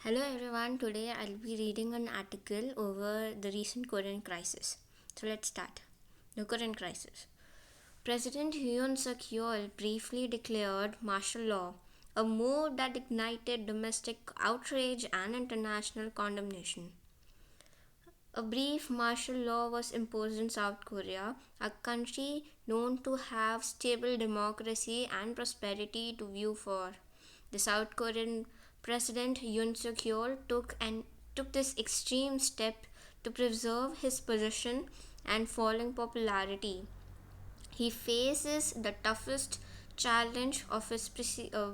Hello everyone, today I'll be reading an article over the recent Korean crisis. So let's start. The Korean crisis. President Yoon Suk Yeol briefly declared martial law, a move that ignited domestic outrage and international condemnation. A brief martial law was imposed in South Korea, a country known to have stable democracy and prosperity to view for. The South Korean President Yoon Suk Yeol took this extreme step to preserve his position and falling popularity. He faces the toughest challenge of his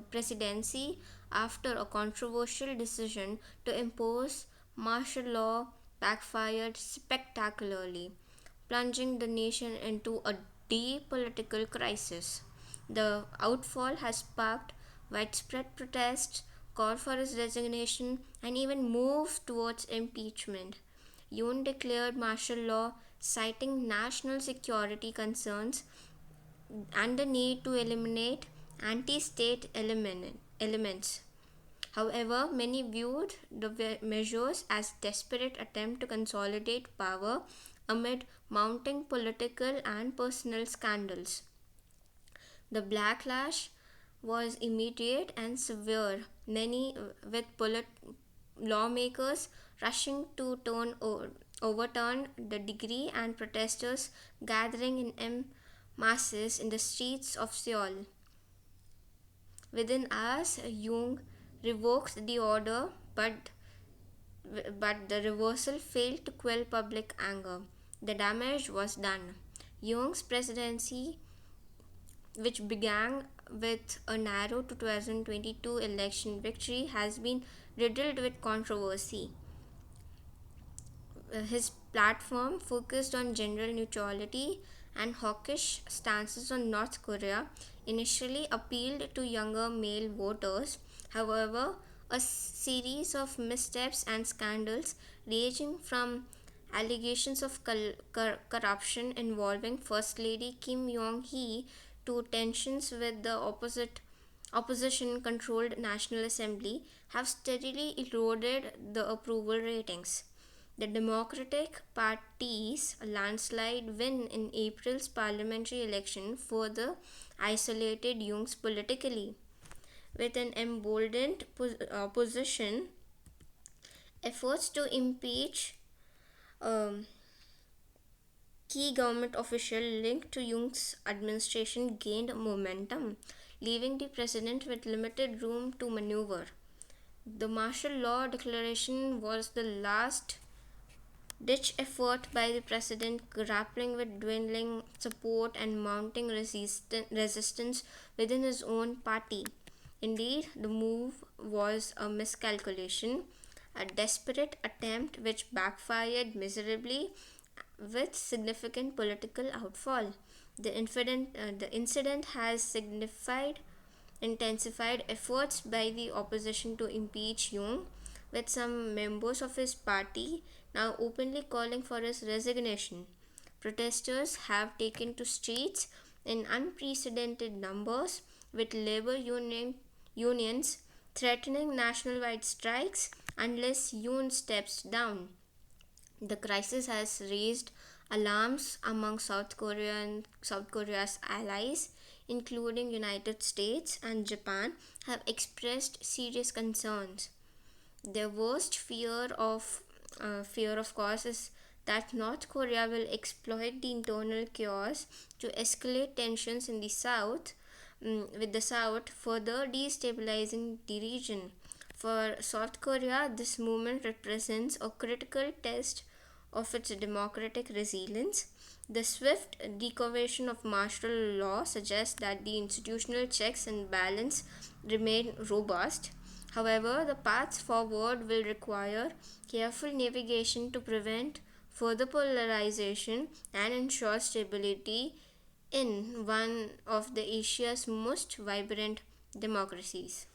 presidency after a controversial decision to impose martial law backfired spectacularly, plunging the nation into a deep political crisis. The outfall has sparked widespread protests, called for his resignation, and even moved towards impeachment. Yoon declared martial law, citing national security concerns and the need to eliminate anti state elements. However, many viewed the measures as desperate attempt to consolidate power amid mounting political and personal scandals. The backlash was immediate and severe, many with lawmakers rushing to overturn the decree and protesters gathering in masses in the streets of Seoul. Within hours, Jung revoked the order, but the reversal failed to quell public anger. The damage was done. Jung's presidency, which began with a narrow 2022 election victory, has been riddled with controversy. His platform focused on general neutrality and hawkish stances on North Korea initially appealed to younger male voters. However, a series of missteps and scandals ranging from allegations of corruption involving First Lady Kim Yong-hee to tensions with the opposition controlled National Assembly have steadily eroded the approval ratings. The Democratic Party's landslide win in April's parliamentary election further isolated Young's politically. With an emboldened opposition, efforts to impeach um, key government official linked to Young's administration gained momentum, leaving the president with limited room to maneuver. The martial law declaration was the last ditch effort by the president grappling with dwindling support and mounting resistance within his own party. Indeed, the move was a miscalculation, a desperate attempt which backfired miserably with significant political outfall. The incident has intensified efforts by the opposition to impeach Yoon, with some members of his party now openly calling for his resignation. Protesters have taken to streets in unprecedented numbers, with unions threatening nationwide strikes unless Yoon steps down. The crisis has raised alarms among South Korea's allies, including United States and Japan, have expressed serious concerns. Their worst fear of course is that North Korea will exploit the internal chaos to escalate tensions in the south, with the south further destabilizing the region. For South Korea, this movement represents a critical test of its democratic resilience. The swift deconversion of martial law suggests that the institutional checks and balance remain robust. However, the path forward will require careful navigation to prevent further polarization and ensure stability in one of Asia's most vibrant democracies.